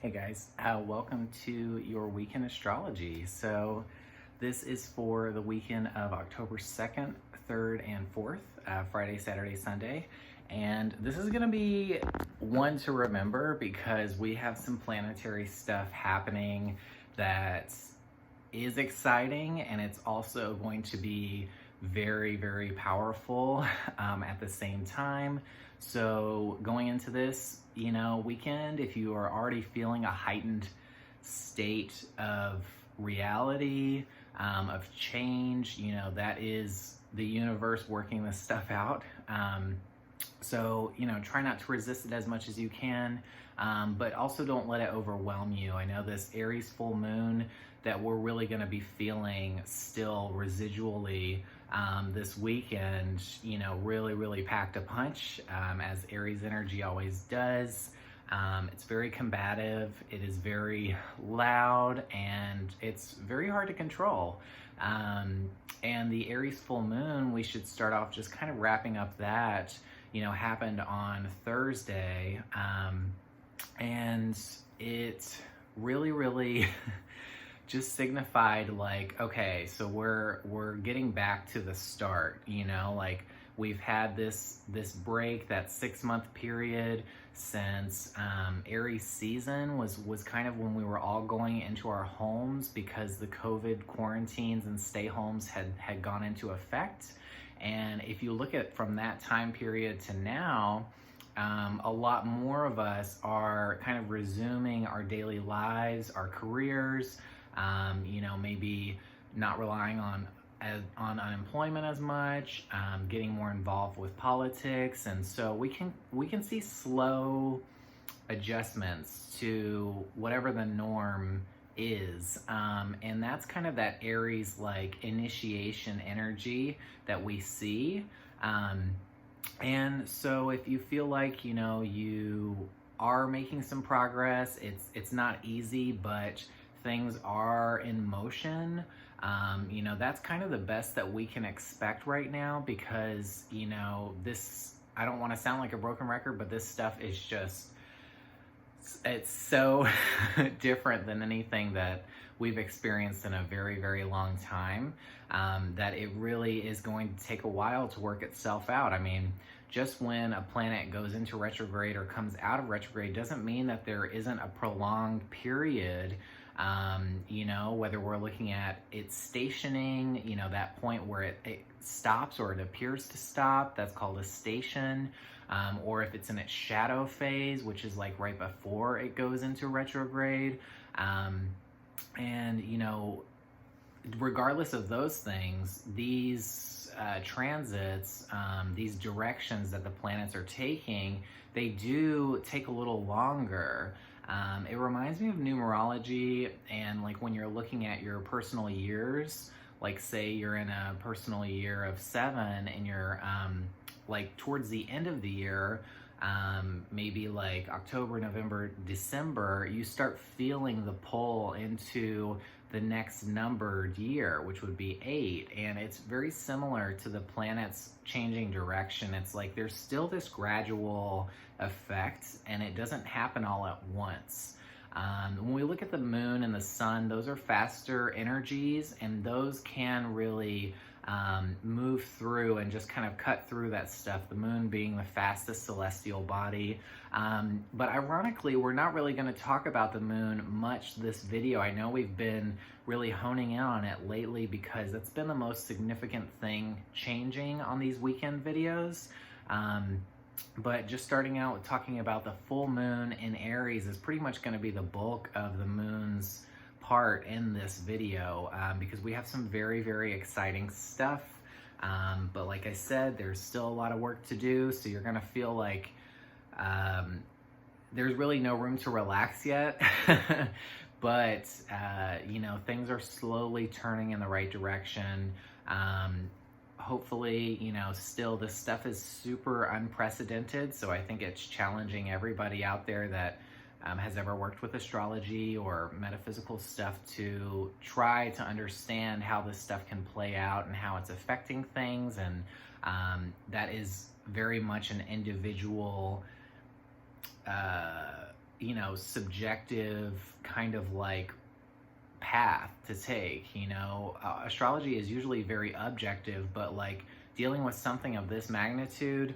Hey guys, welcome to your weekend astrology. So this is for the weekend of October 2nd, 3rd, and 4th, Friday, Saturday, Sunday. And this is going to be one to remember because we have some planetary stuff happening that is exciting, and it's also going to be very, very powerful at the same time. So going into this, weekend, if you are already feeling a heightened state of reality, of change, that is the universe working this stuff out. So, try not to resist it as much as you can, but also don't let it overwhelm you. I know this Aries full moon that we're really going to be feeling still residually this weekend, really, really packed a punch, as Aries energy always does. It's very combative, it is very loud, and it's very hard to control. And the Aries full moon, we should start off just kind of wrapping up that, happened on Thursday. And it really, really just signified like, okay, so we're getting back to the start, like we've had this break, that 6-month period since Aries season was kind of when we were all going into our homes because the COVID quarantines and stay homes had gone into effect. And if you look at from that time period to now, a lot more of us are kind of resuming our daily lives, our careers, maybe not relying on unemployment as much, getting more involved with politics. And so we can see slow adjustments to whatever the norm is, and that's kind of that Aries like initiation energy that we see. And so if you feel like you are making some progress, it's not easy, but things are in motion. That's kind of the best that we can expect right now because this, I don't want to sound like a broken record, but this stuff is just, it's so different than anything that we've experienced in a very, very long time, that it really is going to take a while to work itself out. I mean, just when a planet goes into retrograde or comes out of retrograde doesn't mean that there isn't a prolonged period, whether we're looking at it stationing, that point where it stops or it appears to stop, that's called a station. Or if it's in its shadow phase, which is like right before it goes into retrograde. And regardless of those things, these transits, these directions that the planets are taking, they do take a little longer. It reminds me of numerology, and like when you're looking at your personal years, like say you're in a personal year of 7 and you're like towards the end of the year, maybe like October, November, December, you start feeling the pull into the next numbered year, which would be 8. And it's very similar to the planets changing direction. It's like there's still this gradual effect, and it doesn't happen all at once. When we look at the moon and the sun, those are faster energies, and those can really move through and just kind of cut through that stuff, the moon being the fastest celestial body. But ironically, we're not really going to talk about the moon much this video. I know we've been really honing in on it lately because it's been the most significant thing changing on these weekend videos. But just starting out with talking about the full moon in Aries is pretty much going to be the bulk of the moon's part in this video, because we have some very, very exciting stuff. But like I said, there's still a lot of work to do, so you're going to feel like there's really no room to relax yet. But, things are slowly turning in the right direction. Hopefully, still this stuff is super unprecedented, so I think it's challenging everybody out there that has ever worked with astrology or metaphysical stuff to try to understand how this stuff can play out and how it's affecting things. And that is very much an individual subjective kind of like path to take. Astrology is usually very objective, but like dealing with something of this magnitude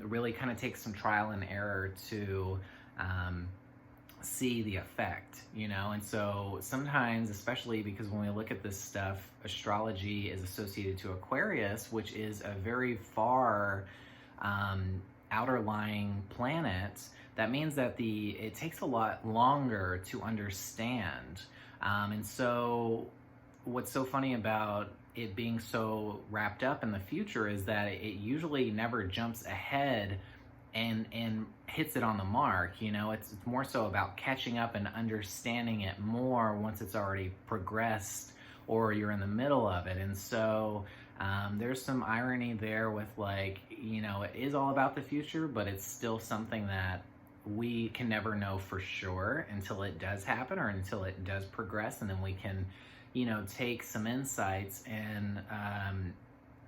really kind of takes some trial and error to see the effect, and so sometimes, especially because when we look at this stuff, astrology is associated to Aquarius, which is a very far outer lying planet. That means that it takes a lot longer to understand. And so what's so funny about it being so wrapped up in the future is that it usually never jumps ahead and hits it on the mark. It's more so about catching up and understanding it more once it's already progressed or you're in the middle of it. And so there's some irony there with like, it is all about the future, but it's still something that we can never know for sure until it does happen or until it does progress, and then we can take some insights and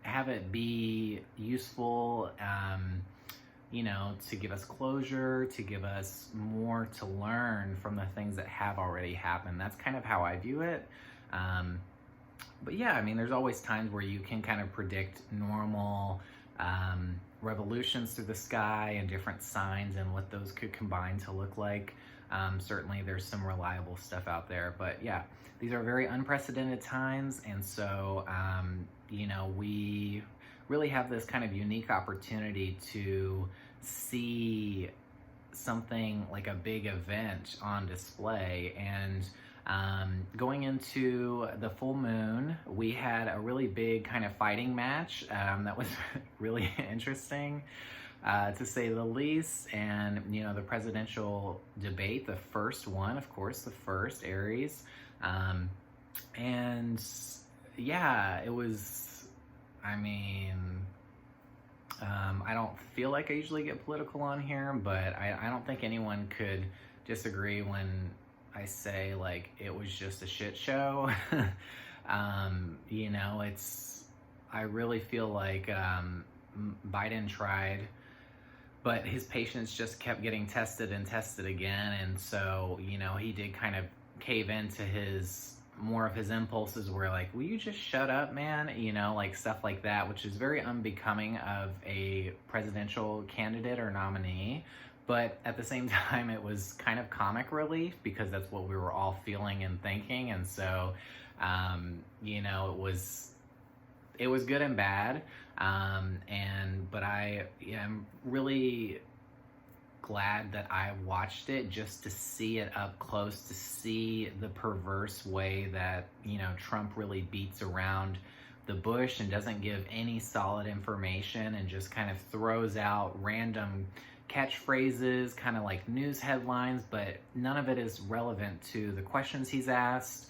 have it be useful, to give us closure, to give us more to learn from the things that have already happened. That's kind of how I view it. But yeah, there's always times where you can kind of predict normal revolutions through the sky and different signs and what those could combine to look like. Certainly there's some reliable stuff out there, but yeah, these are very unprecedented times. And so, we really have this kind of unique opportunity to see something like a big event on display. And going into the full moon, we had a really big kind of fighting match that was really interesting, to say the least. And the presidential debate, the first one, of course, the first, Aries, and yeah, it was, I don't feel like I usually get political on here, but I don't think anyone could disagree when I say like it was just a shit show. I really feel like Biden tried, but his patience just kept getting tested and tested again. And so, he did kind of cave into more of his impulses where like, will you just shut up, man? Like stuff like that, which is very unbecoming of a presidential candidate or nominee. But at the same time, it was kind of comic relief because that's what we were all feeling and thinking. And so, it was good and bad. But I am really glad that I watched it just to see it up close, to see the perverse way that, Trump really beats around the bush and doesn't give any solid information and just kind of throws out random catchphrases, kind of like news headlines, but none of it is relevant to the questions he's asked,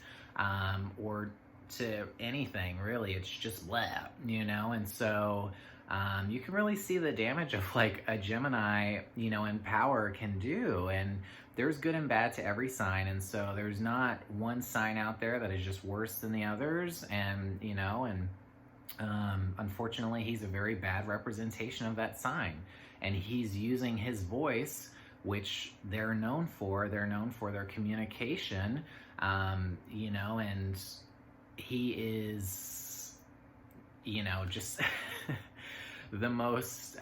or to anything really. It's just blah, and so you can really see the damage of like a Gemini, in power can do. And there's good and bad to every sign. And so there's not one sign out there that is just worse than the others. And, unfortunately, he's a very bad representation of that sign. And he's using his voice, which they're known for. They're known for their communication, and he is, just the most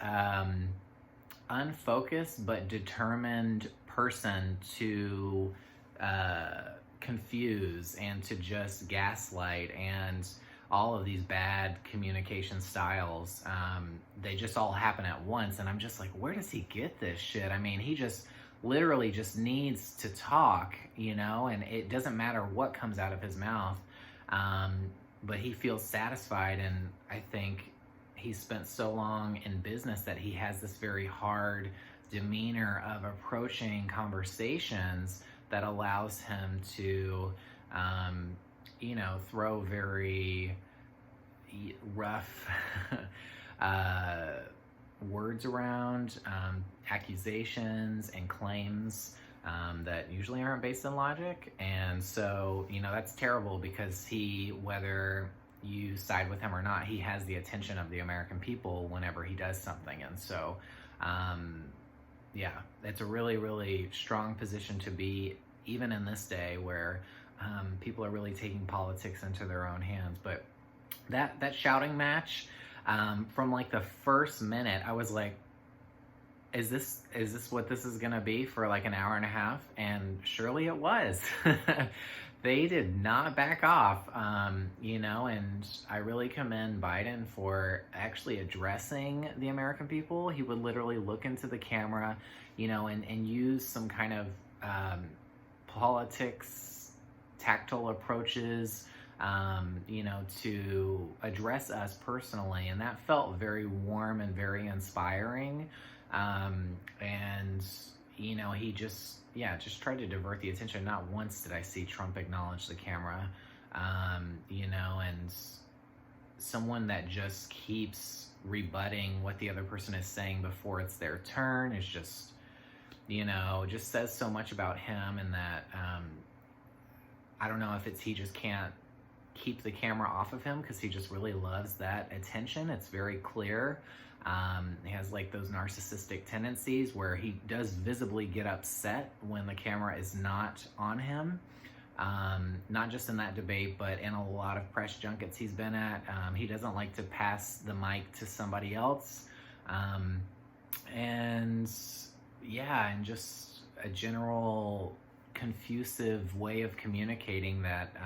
unfocused but determined person to confuse and to just gaslight, and all of these bad communication styles, they just all happen at once. And I'm just like, where does he get this shit? He just literally just needs to talk, and it doesn't matter what comes out of his mouth, but he feels satisfied. And I think he's spent so long in business that he has this very hard demeanor of approaching conversations that allows him to, throw very rough words around, accusations and claims that usually aren't based in logic. And so, that's terrible because whether you side with him or not, he has the attention of the American people whenever he does something. And so, yeah, it's a really, really strong position to be, even in this day where people are really taking politics into their own hands. But that shouting match, from like the first minute, I was like, is this what this is gonna be for like an hour and a half? And surely it was. They did not back off, and I really commend Biden for actually addressing the American people. He would literally look into the camera, and use some kind of politics, tactile approaches, to address us personally. And that felt very warm and very inspiring. And he just tried to divert the attention. Not once did I see Trump acknowledge the camera, and someone that just keeps rebutting what the other person is saying before it's their turn is just says so much about him. And that, I don't know if it's, he just can't keep the camera off of him because he just really loves that attention. It's very clear. He has like those narcissistic tendencies where he does visibly get upset when the camera is not on him. Not just in that debate, but in a lot of press junkets he's been at. He doesn't like to pass the mic to somebody else. And just a general confusive way of communicating that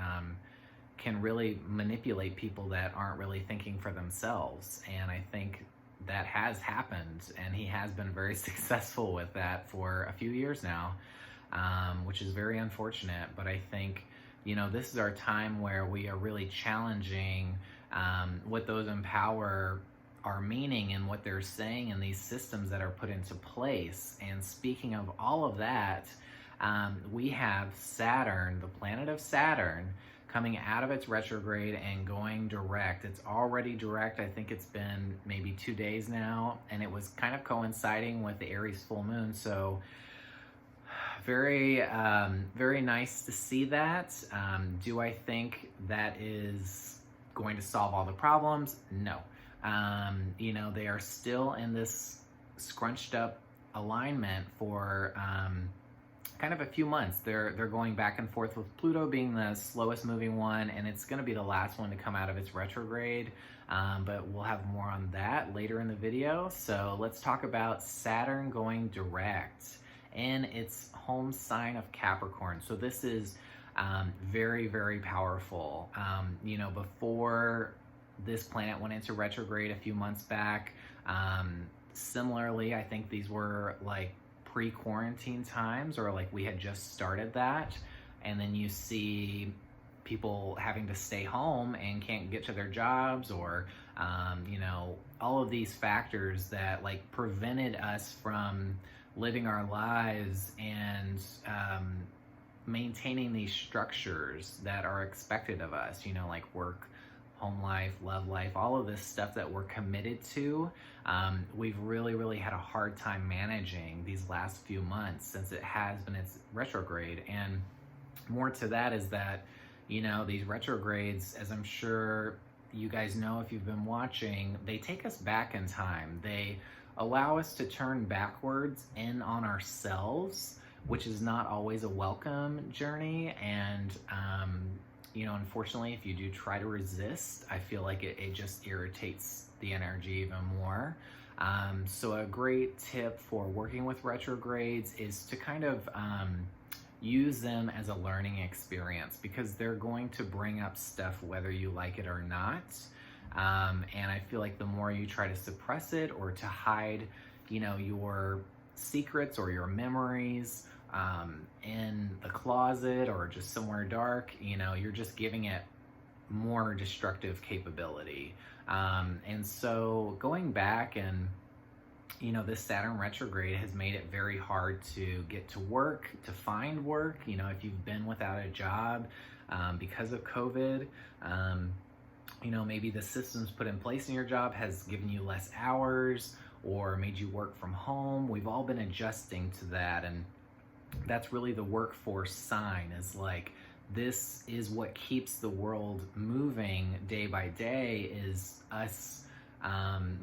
can really manipulate people that aren't really thinking for themselves. And I think that has happened, and he has been very successful with that for a few years now, which is very unfortunate. But I think, this is our time where we are really challenging what those in power are meaning and what they're saying in these systems that are put into place. And speaking of all of that, we have Saturn, the planet of Saturn, coming out of its retrograde and going direct. It's already direct. I think it's been maybe 2 days now, and it was kind of coinciding with the Aries full moon. So very, very nice to see that. Do I think that is going to solve all the problems? No. They are still in this scrunched up alignment for kind of a few months. They're going back and forth with Pluto being the slowest moving one, and it's going to be the last one to come out of its retrograde. But we'll have more on that later in the video. So let's talk about Saturn going direct in its home sign of Capricorn. So this is very, very powerful. Before this planet went into retrograde a few months back, similarly, I think these were like pre-quarantine times, or like we had just started that, and then you see people having to stay home and can't get to their jobs, or all of these factors that like prevented us from living our lives and maintaining these structures that are expected of us, like work, home life, love life, all of this stuff that we're committed to. We've really, really had a hard time managing these last few months since it has been its retrograde. And more to that is that, these retrogrades, as I'm sure you guys know if you've been watching, they take us back in time. They allow us to turn backwards in on ourselves, which is not always a welcome journey. And unfortunately, if you do try to resist, I feel like it just irritates the energy even more. So a great tip for working with retrogrades is to kind of use them as a learning experience, because they're going to bring up stuff whether you like it or not. And I feel like the more you try to suppress it or to hide, your secrets or your memories in the closet or just somewhere dark, you're just giving it more destructive capability. And so going back and, this Saturn retrograde has made it very hard to get to work, to find work. If you've been without a job because of COVID, maybe the systems put in place in your job has given you less hours or made you work from home. We've all been adjusting to that, and that's really the workforce sign, is like, this is what keeps the world moving day by day, is us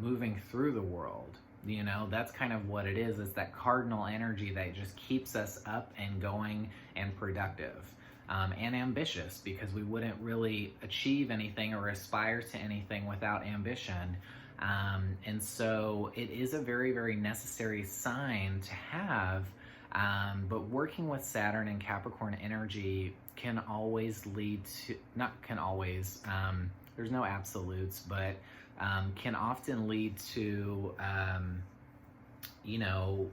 moving through the world. You know, that's kind of what it is that cardinal energy that just keeps us up and going and productive. And ambitious, because we wouldn't really achieve anything or aspire to anything without ambition. And so it is a very, very necessary sign to have. But working with Saturn and Capricorn energy can always lead to, not can always, there's no absolutes, but can often lead to, you know,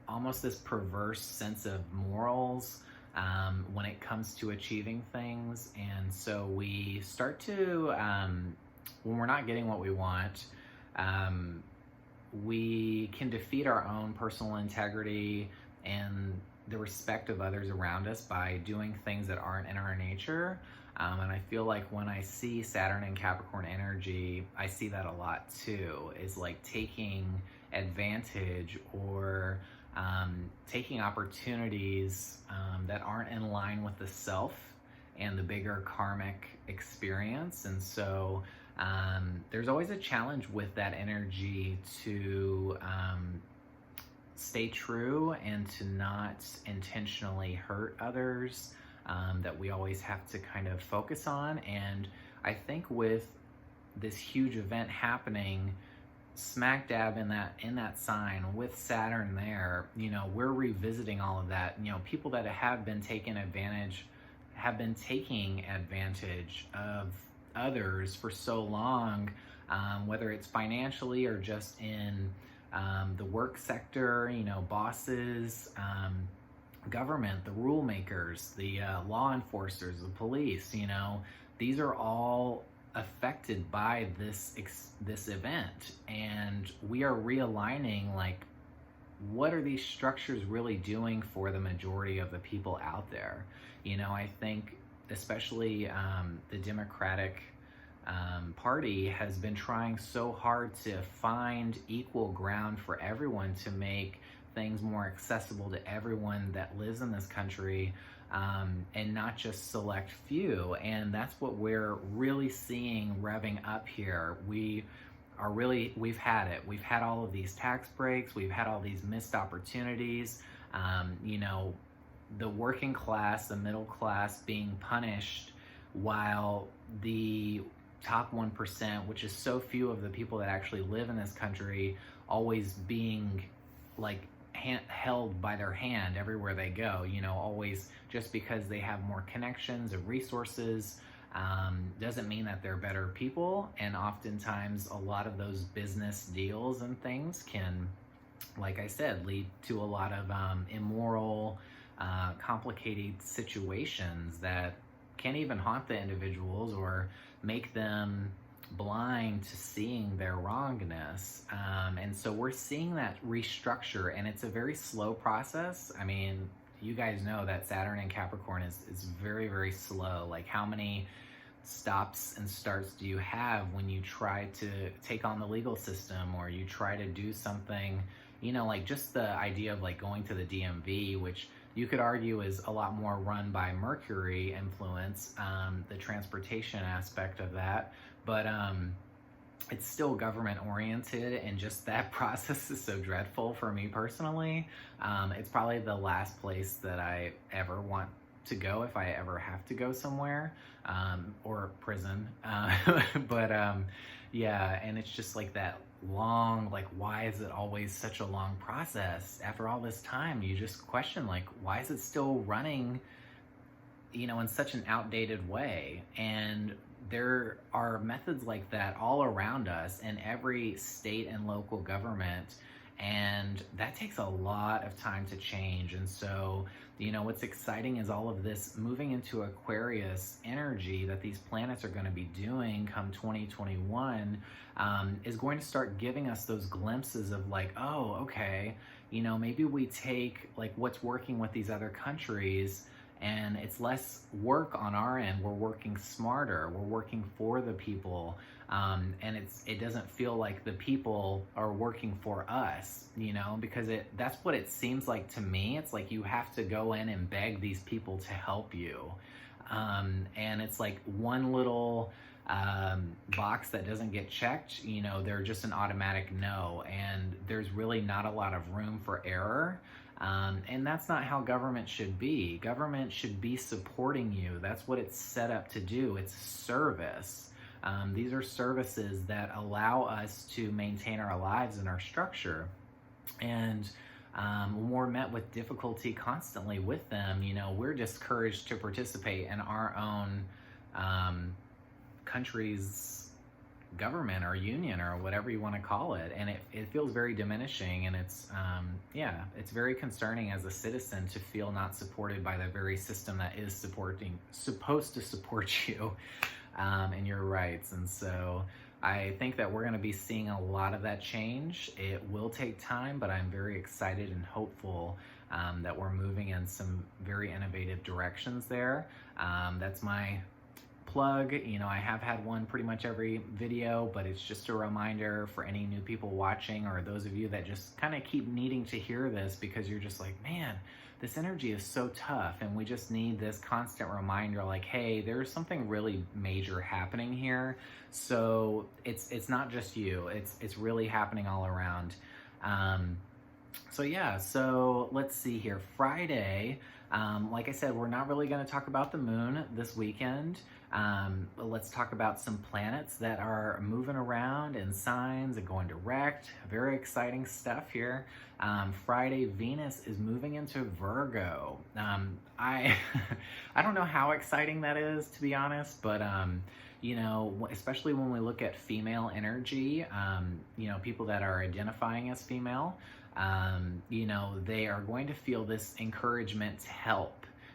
almost this perverse sense of morals when it comes to achieving things. And so we start to, when we're not getting what we want, we can defeat our own personal integrity and the respect of others around us by doing things that aren't in our nature. And I feel like when I see Saturn and Capricorn energy, I see that a lot too, is like taking advantage or taking opportunities that aren't in line with the self and the bigger karmic experience. And so there's always a challenge with that energy to stay true and to not intentionally hurt others, that we always have to kind of focus on. And I think with this huge event happening smack dab in that sign with Saturn there, you know, we're revisiting all of that. You know, people that have been taking advantage of others for so long, whether it's financially or just in the work sector, you know, bosses, government, the rule makers, the law enforcers, the police, you know, these are all affected by this event. And we are realigning, like, what are these structures really doing for the majority of the people out there? You know, I think especially the Democratic Party has been trying so hard to find equal ground for everyone, to make things more accessible to everyone that lives in this country, and not just select few. And that's what we're really seeing revving up here. We've had it. We've had all of these tax breaks. We've had all these missed opportunities. You know, the working class, the middle class being punished, while the top 1%, which is so few of the people that actually live in this country, always being like held by their hand everywhere they go, you know, always just because they have more connections and resources, doesn't mean that they're better people. And oftentimes a lot of those business deals and things can, like I said, lead to a lot of immoral, complicated situations that can even haunt the individuals or make them blind to seeing their wrongness. And so we're seeing that restructure, and it's a very slow process. I mean, you guys know that Saturn in Capricorn is very, very slow. Like, how many stops and starts do you have when you try to take on the legal system, or you try to do something, you know, like just the idea of like going to the DMV, which you could argue is a lot more run by Mercury influence, the transportation aspect of that. But it's still government oriented, and just that process is so dreadful for me personally. It's probably the last place that I ever want to go if I ever have to go somewhere, or prison. Yeah, and it's just like that long, like, why is it always such a long process? After all this time, you just question, like, why is it still running, you know, in such an outdated way? And there are methods like that all around us in every state and local government, and that takes a lot of time to change. And so, you know, what's exciting is all of this moving into Aquarius energy that these planets are going to be doing come 2021, is going to start giving us those glimpses of like, oh, okay, you know, maybe we take like what's working with these other countries, and it's less work on our end. We're working smarter. We're working for the people. And it doesn't feel like the people are working for us, you know, because that's what it seems like to me. It's like you have to go in and beg these people to help you. And it's like one little box that doesn't get checked, you know, they're just an automatic no, and there's really not a lot of room for error. And that's not how government should be. Government should be supporting you. That's what it's set up to do. It's service. These are services that allow us to maintain our lives and our structure. And when we're met with difficulty constantly with them, you know, we're discouraged to participate in our own country's government or union or whatever you want to call it. And it feels very diminishing, and it's it's very concerning as a citizen to feel not supported by the very system that is supposed to support you in your rights. And so I think that we're going to be seeing a lot of that change. It will take time, but I'm very excited and hopeful that we're moving in some very innovative directions there. That's my plug. You know, I have had one pretty much every video, but it's just a reminder for any new people watching, or those of you that just kind of keep needing to hear this because you're just like, man, this energy is so tough, and we just need this constant reminder, like, hey, there's something really major happening here. So it's not just you, it's really happening all around. So let's see here. Friday, like I said, we're not really going to talk about the moon this weekend. Let's talk about some planets that are moving around in signs and going direct. Very exciting stuff here. Friday, Venus is moving into Virgo. I don't know how exciting that is, to be honest, but you know, especially when we look at female energy, you know, people that are identifying as female, you know, they are going to feel this encouragement to help.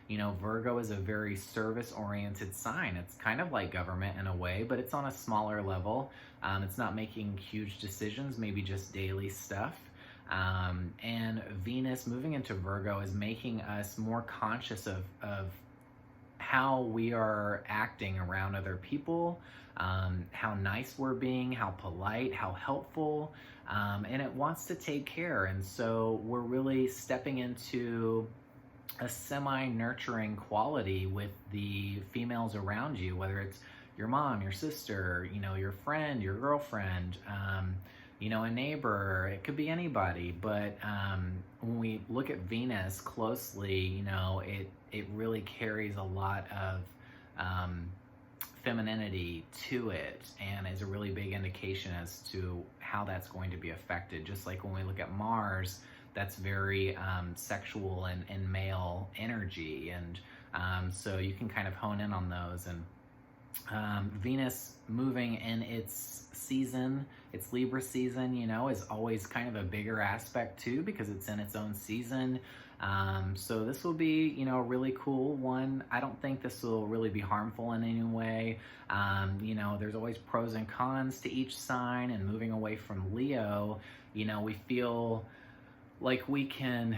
You know, Virgo is a very service-oriented sign. It's kind of like government in a way, but it's on a smaller level. It's not making huge decisions, maybe just daily stuff. And Venus moving into Virgo is making us more conscious of how we are acting around other people, how nice we're being, how polite, how helpful, and it wants to take care. And so we're really stepping into a semi-nurturing quality with the females around you, whether it's your mom, your sister, you know, your friend, your girlfriend, you know, a neighbor. It could be anybody. But when we look at Venus closely, you know, it really carries a lot of femininity to it, and is a really big indication as to how that's going to be affected. Just like when we look at Mars, that's very sexual and male energy, and so you can kind of hone in on those. And Venus moving in its season, its Libra season, you know, is always kind of a bigger aspect too, because it's in its own season. So this will be, you know, a really cool one. I don't think this will really be harmful in any way. You know, there's always pros and cons to each sign, and moving away from Leo, you know, we feel like we can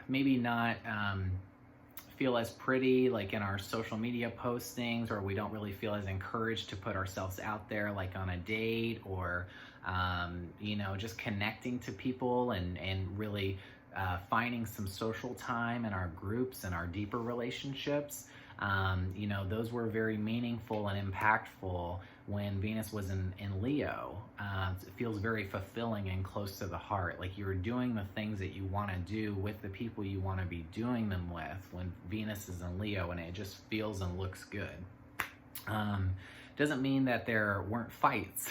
maybe not feel as pretty like in our social media postings, or we don't really feel as encouraged to put ourselves out there like on a date, or you know, just connecting to people and really finding some social time in our groups and our deeper relationships. You know, those were very meaningful and impactful when Venus was in Leo. It feels very fulfilling and close to the heart. Like you're doing the things that you want to do with the people you want to be doing them with when Venus is in Leo, and it just feels and looks good. Doesn't mean that there weren't fights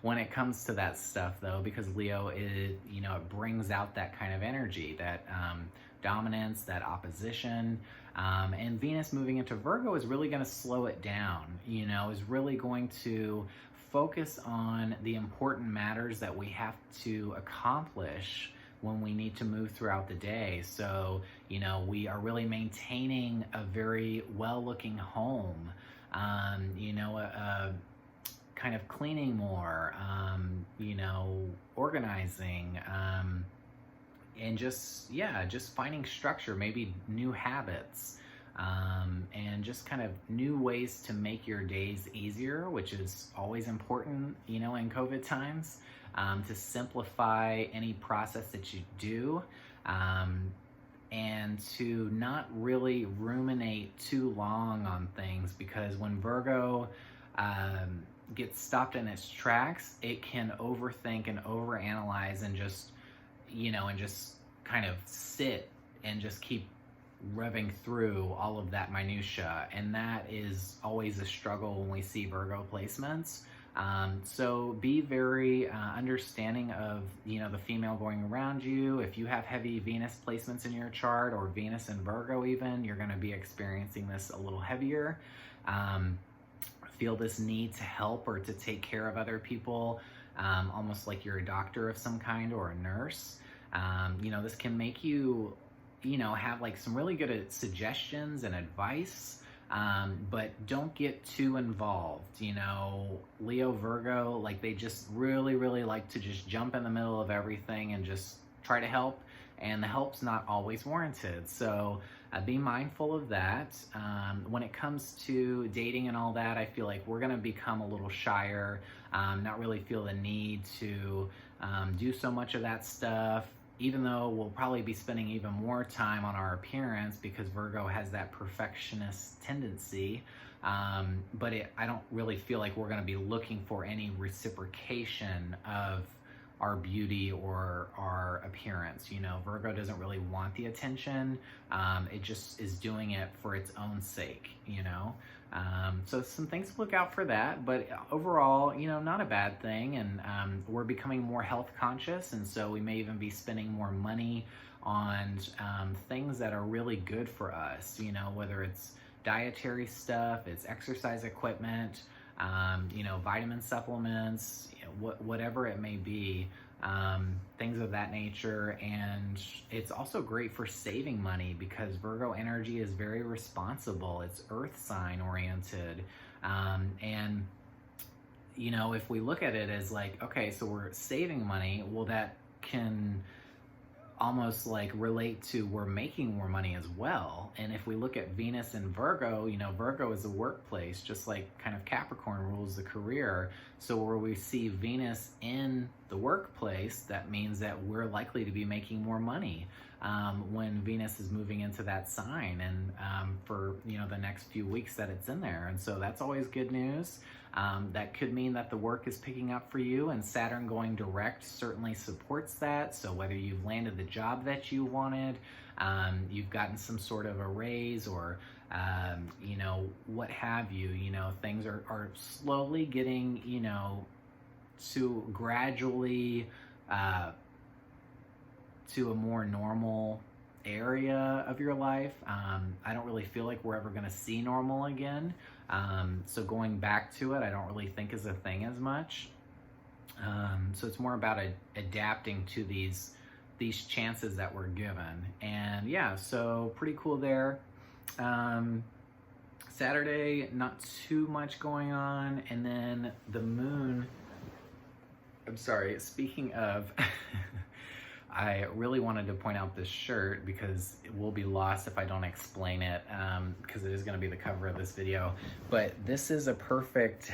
when it comes to that stuff, though, because Leo is, you know, it brings out that kind of energy, that dominance, that opposition. And Venus moving into Virgo is really going to slow it down, you know, is really going to focus on the important matters that we have to accomplish when we need to move throughout the day. So, you know, we are really maintaining a very well-looking home, you know, kind of cleaning more, you know, organizing, and just finding structure, maybe new habits, and just kind of new ways to make your days easier, which is always important, you know, in COVID times, to simplify any process that you do, and to not really ruminate too long on things, because when Virgo gets stopped in its tracks, it can overthink and overanalyze and just, and just kind of sit and just keep revving through all of that minutia. And that is always a struggle when we see Virgo placements. So be very understanding of, the female going around you. If you have heavy Venus placements in your chart, or Venus in Virgo even, you're going to be experiencing this a little heavier. Feel this need to help or to take care of other people, almost like you're a doctor of some kind or a nurse. This can make you, have like some really good suggestions and advice. But don't get too involved. Leo, Virgo, like they just really, really like to just jump in the middle of everything and just try to help, and the help's not always warranted. So be mindful of that. When it comes to dating and all that, I feel like we're gonna become a little shyer, not really feel the need to do so much of that stuff, even though we'll probably be spending even more time on our appearance because Virgo has that perfectionist tendency. But I don't really feel like we're going to be looking for any reciprocation of our beauty or our appearance. Virgo doesn't really want the attention. It just is doing it for its own sake, So some things to look out for that, but overall, not a bad thing. And we're becoming more health conscious, and so we may even be spending more money on things that are really good for us, whether it's dietary stuff, it's exercise equipment, vitamin supplements, whatever it may be, things of that nature. And it's also great for saving money because Virgo energy is very responsible. It's earth sign oriented. And if we look at it as like, okay, so we're saving money, well, that can almost like relate to we're making more money as well. And if we look at Venus and Virgo, Virgo is a workplace, just like kind of Capricorn rules the career. So where we see Venus in the workplace, that means that we're likely to be making more money when Venus is moving into that sign, and for the next few weeks that it's in there. And so that's always good news. That could mean that the work is picking up for you, and Saturn going direct certainly supports that. So whether you've landed the job that you wanted, you've gotten some sort of a raise, or what have you, things are slowly getting, to gradually to a more normal area of your life. I don't really feel like we're ever going to see normal again. So going back to it, I don't really think is a thing as much. So it's more about adapting to these chances that we're given. And yeah, so pretty cool there. Saturday, not too much going on. And then the moon, I'm sorry, speaking of, I really wanted to point out this shirt because it will be lost if I don't explain it, because it is going to be the cover of this video. But this is a perfect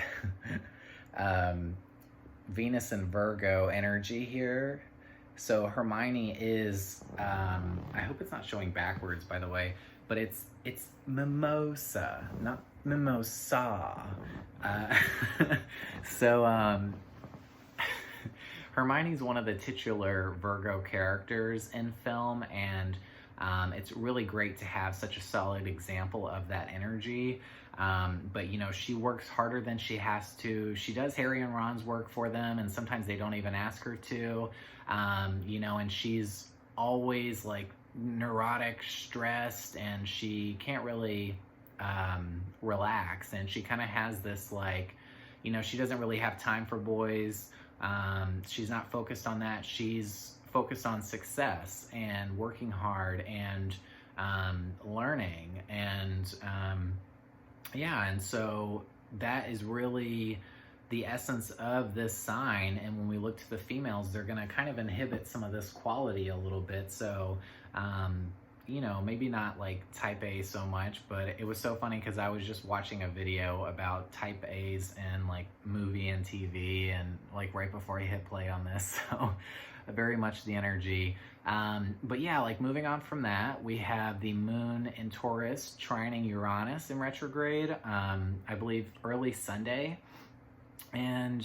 Venus and Virgo energy here. So Hermione is, I hope it's not showing backwards, by the way, but it's mimosa, not mimosa. So Hermione's one of the titular Virgo characters in film, and it's really great to have such a solid example of that energy. But she works harder than she has to. She does Harry and Ron's work for them, and sometimes they don't even ask her to. And she's always like neurotic, stressed, and she can't really relax. And she kind of has this like, she doesn't really have time for boys. She's not focused on that. She's focused on success and working hard and learning. And and so that is really the essence of this sign. And when we look to the females, they're going to kind of inhibit some of this quality a little bit. So maybe not like type A so much, but it was so funny because I was just watching a video about type A's and like movie and TV, and like right before I hit play on this. So very much the energy. But yeah, like moving on from that, we have the moon in Taurus trining Uranus in retrograde, I believe early Sunday. And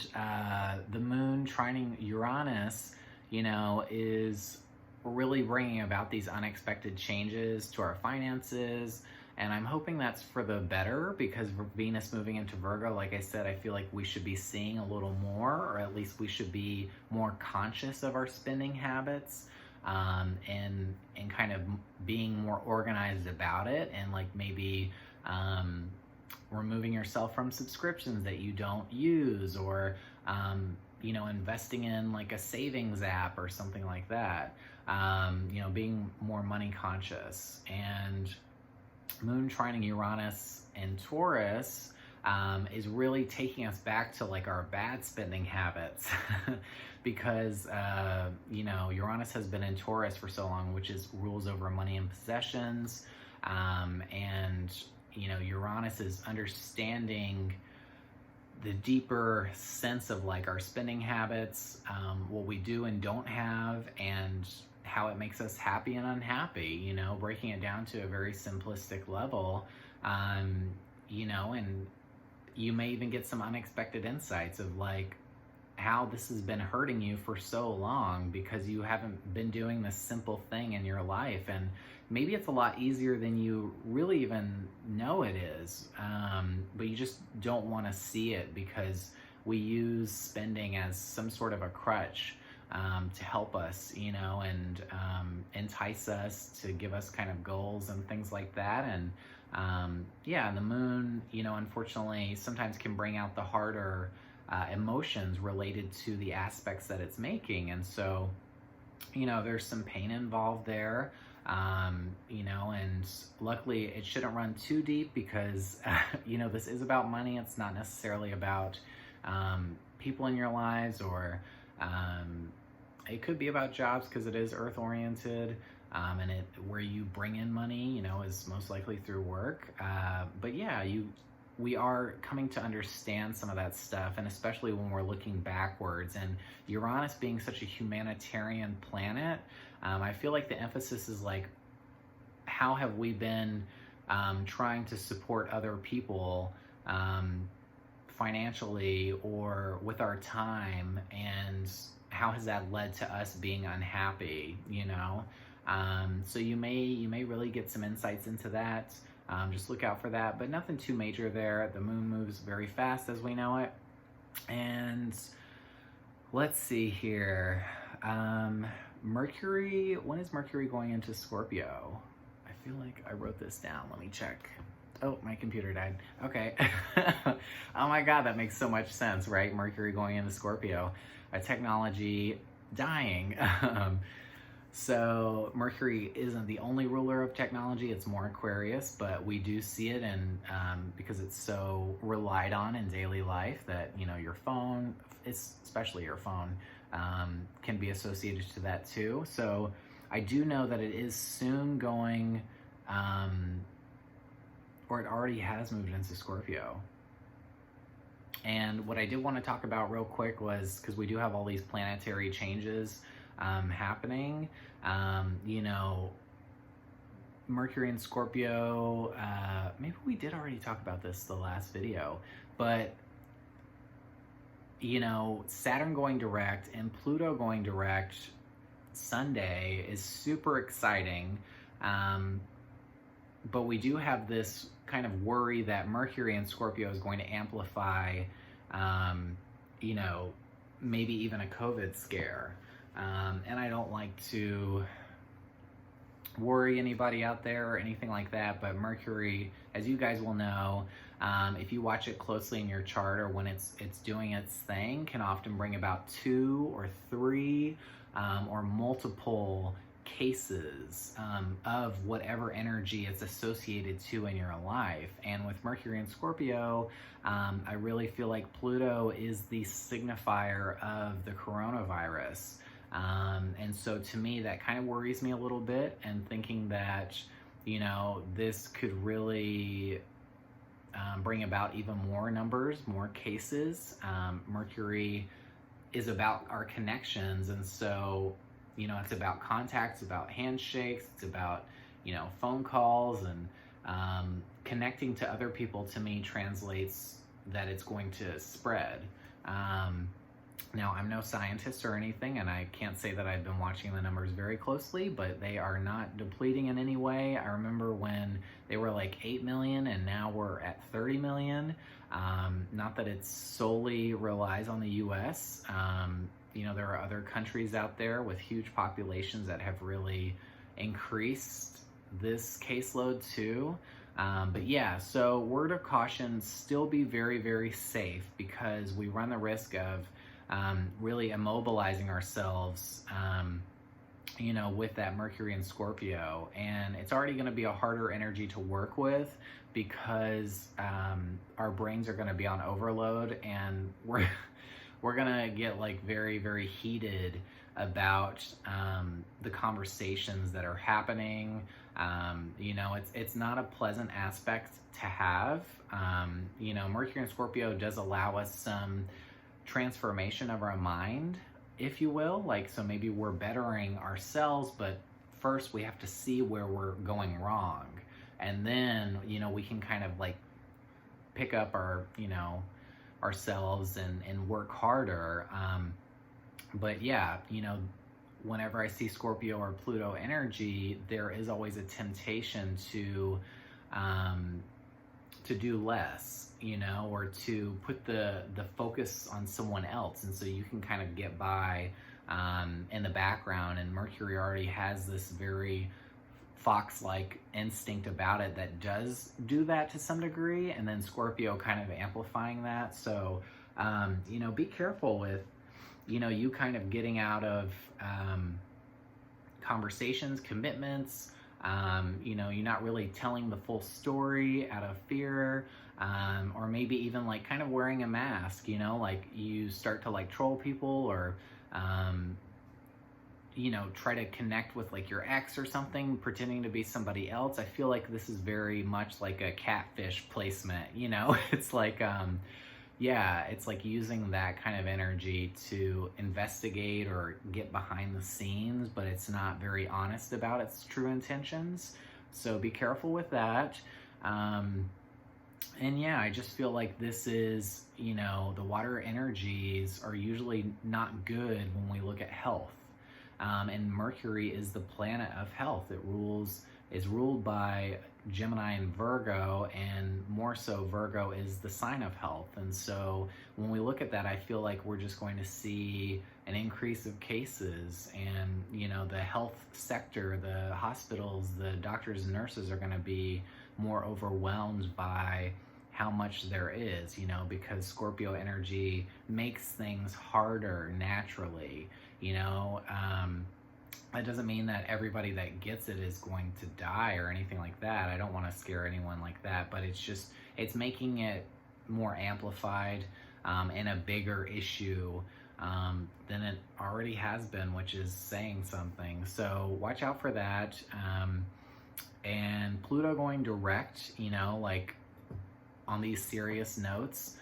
the moon trining Uranus, is really bringing about these unexpected changes to our finances. And I'm hoping that's for the better, because Venus moving into Virgo, like I said, I feel like we should be seeing a little more, or at least we should be more conscious of our spending habits, and kind of being more organized about it, and like maybe removing yourself from subscriptions that you don't use, or investing in like a savings app or something like that. Being more money conscious. And moon trining Uranus and Taurus is really taking us back to like our bad spending habits because Uranus has been in Taurus for so long, which is rules over money and possessions. And Uranus is understanding the deeper sense of like our spending habits, what we do and don't have, and how it makes us happy and unhappy, breaking it down to a very simplistic level, and you may even get some unexpected insights of like how this has been hurting you for so long because you haven't been doing this simple thing in your life. And maybe it's a lot easier than you really even know it is, but you just don't want to see it because we use spending as some sort of a crutch to help us, and entice us, to give us kind of goals and things like that. And and the moon, unfortunately, sometimes can bring out the harder emotions related to the aspects that it's making. And so, there's some pain involved there. And luckily it shouldn't run too deep because, this is about money. It's not necessarily about people in your lives, or it could be about jobs because it is earth oriented, and where you bring in money, is most likely through work. But yeah, we are coming to understand some of that stuff, and especially when we're looking backwards. And Uranus being such a humanitarian planet, I feel like the emphasis is like, how have we been trying to support other people financially or with our time, and how has that led to us being unhappy, so you may really get some insights into that. Just look out for that, but nothing too major there. The moon moves very fast as we know it. And let's see here. Mercury, when is Mercury going into Scorpio? I feel like I wrote this down. Let me check. Oh, my computer died. Okay. Oh my God, that makes so much sense, right? Mercury going into Scorpio, a technology dying. So Mercury isn't the only ruler of technology, it's more Aquarius, but we do see it, and because it's so relied on in daily life that, your phone, especially your phone, can be associated to that too. So I do know that it is soon going, or it already has moved into Scorpio. And what I did want to talk about real quick was, because we do have all these planetary changes happening, Mercury in Scorpio, maybe we did already talk about this the last video, but Saturn going direct and Pluto going direct Sunday is super exciting, but we do have this kind of worry that Mercury in Scorpio is going to amplify, maybe even a COVID scare. And I don't like to worry anybody out there or anything like that, but Mercury, as you guys will know, if you watch it closely in your chart, or when it's doing its thing, can often bring about 2 or 3 or multiple cases of whatever energy it's associated to in your life. And with Mercury and Scorpio, I really feel like Pluto is the signifier of the coronavirus. And so to me, that kind of worries me a little bit, and thinking that, this could really bring about even more numbers, more cases. Mercury is about our connections. And so, you know, it's about contacts, about handshakes, it's about, you know, phone calls, and connecting to other people to me translates that it's going to spread. Now, I'm no scientist or anything, and I can't say that I've been watching the numbers very closely, but they are not depleting in any way. I remember when they were like 8 million, and now we're at 30 million. Not that it solely relies on the US. You know, there are other countries out there with huge populations that have really increased this caseload too. But yeah, so word of caution, still be very, very safe, because we run the risk of really immobilizing ourselves, you know, with that Mercury in Scorpio. And it's already going to be a harder energy to work with, because our brains are going to be on overload, and we're going to get like very, very heated about the conversations that are happening. You know, it's not a pleasant aspect to have. You know, Mercury in Scorpio does allow us some transformation of our mind, if you will. Like, so maybe we're bettering ourselves, but first we have to see where we're going wrong. And then, you know, we can kind of like pick up our, you know, ourselves and work harder. But yeah, you know, whenever I see Scorpio or Pluto energy, there is always a temptation to do less, you know, or to put the focus on someone else. And so you can kind of get by in the background, and Mercury already has this very fox-like instinct about it that does do that to some degree, and then Scorpio kind of amplifying that. So, you know, be careful with, you know, you kind of getting out of conversations, commitments. You know, you're not really telling the full story out of fear, or maybe even like kind of wearing a mask, you know, like you start to like troll people, or, you know, try to connect with like your ex or something, pretending to be somebody else. I feel like this is very much like a catfish placement, you know. It's like, yeah, it's like using that kind of energy to investigate or get behind the scenes, but it's not very honest about its true intentions. So be careful with that. And yeah, I just feel like this is, you know, the water energies are usually not good when we look at health. And Mercury is the planet of health. Is ruled by Gemini and Virgo, and more so Virgo is the sign of health. And so when we look at that, I feel like we're just going to see an increase of cases, and, you know, the health sector, the hospitals, the doctors and nurses are going to be more overwhelmed by how much there is, you know, because Scorpio energy makes things harder naturally, you know. That doesn't mean that everybody that gets it is going to die or anything like that. I don't want to scare anyone like that, but it's just, it's making it more amplified and a bigger issue than it already has been, which is saying something. So watch out for that. And Pluto going direct, you know, like on these serious notes,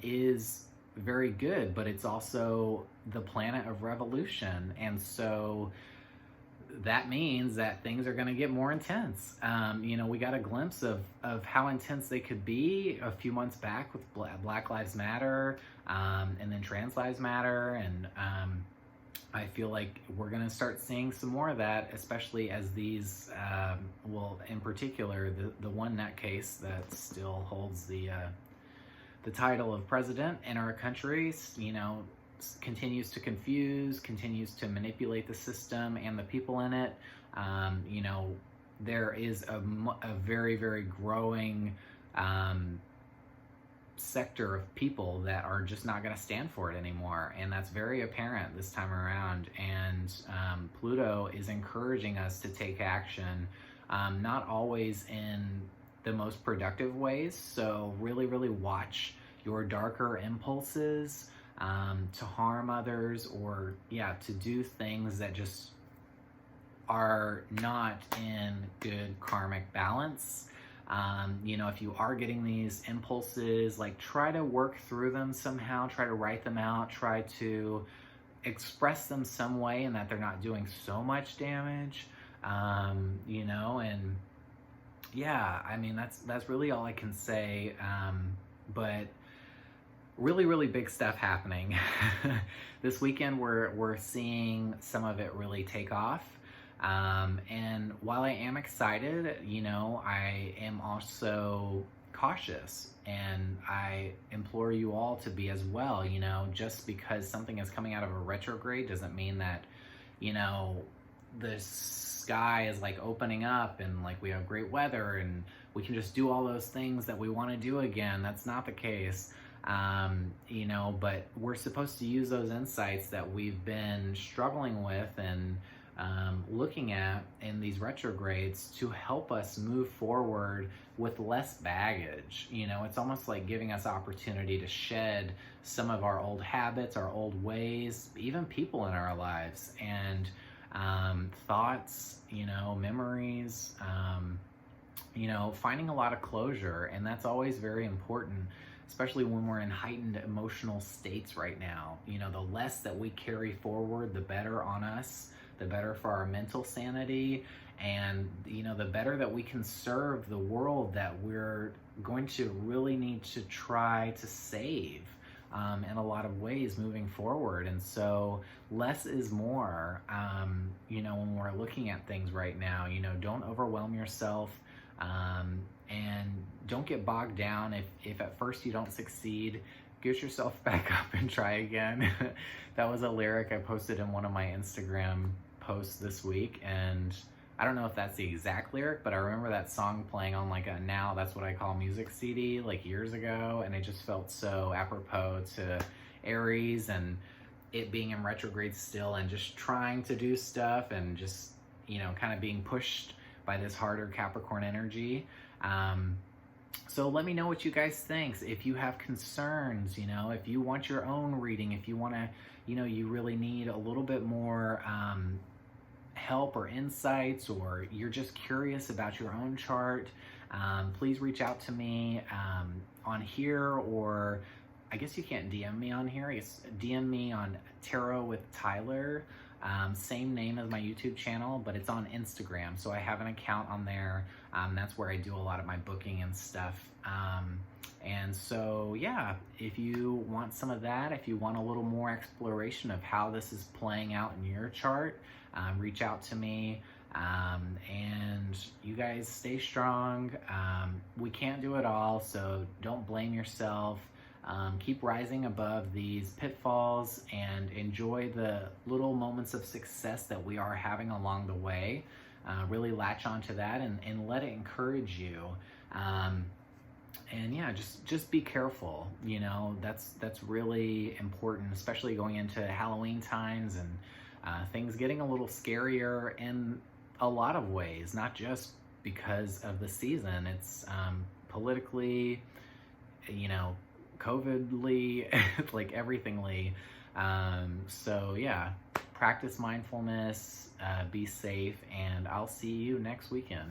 is very good, but it's also the planet of revolution. And so that means that things are going to get more intense. You know, we got a glimpse of how intense they could be a few months back with Black Lives Matter, and then Trans Lives Matter. And I feel like we're going to start seeing some more of that, especially as these, well, in particular, the one nutcase that still holds the title of president in our country, you know, continues to confuse, continues to manipulate the system and the people in it. You know, there is a very, very growing sector of people that are just not going to stand for it anymore, and that's very apparent this time around. And Pluto is encouraging us to take action, not always in the most productive ways. So really, really watch your darker impulses to harm others, or to do things that just are not in good karmic balance. If you are getting these impulses, like try to work through them somehow, try to write them out, try to express them some way and that they're not doing so much damage. And yeah, I mean, that's really all I can say. But really, really big stuff happening. This weekend, we're seeing some of it really take off. And while I am excited, I am also cautious, and I implore you all to be as well. Just because something is coming out of a retrograde doesn't mean that, the sky is like opening up and like we have great weather and we can just do all those things that we want to do again. That's not the case. But we're supposed to use those insights that we've been struggling with and looking at in these retrogrades to help us move forward with less baggage. It's almost like giving us opportunity to shed some of our old habits, our old ways, even people in our lives, and thoughts, memories, finding a lot of closure. And that's always very important, especially when we're in heightened emotional states right now. The less that we carry forward, the better on us, the better for our mental sanity, and the better that we can serve the world that we're going to really need to try to save in a lot of ways moving forward. And so less is more, when we're looking at things right now. Don't overwhelm yourself, and don't get bogged down. If at first you don't succeed, get yourself back up and try again. That was a lyric I posted in one of my Instagram posts this week, and I don't know if that's the exact lyric, but I remember that song playing on like a Now That's What I Call Music CD like years ago, and it just felt so apropos to Aries and it being in retrograde still, and just trying to do stuff and just kind of being pushed by this harder Capricorn energy. So let me know what you guys think. If you have concerns, if you want your own reading, if you want to, you really need a little bit more help or insights, or you're just curious about your own chart, please reach out to me on here, or I guess you can't DM me on here. It's DM me on Tarot with Tyler. Same name as my YouTube channel, but it's on Instagram. So I have an account on there. That's where I do a lot of my booking and stuff. And so, yeah, if you want some of that, if you want a little more exploration of how this is playing out in your chart, reach out to me. And you guys stay strong. We can't do it all, so don't blame yourself. Keep rising above these pitfalls and enjoy the little moments of success that we are having along the way. Really latch onto that and let it encourage you. And yeah, just be careful. That's really important, especially going into Halloween times and things getting a little scarier in a lot of ways, not just because of the season. It's politically, COVIDly, like everythingly. So yeah, practice mindfulness, be safe, and I'll see you next weekend.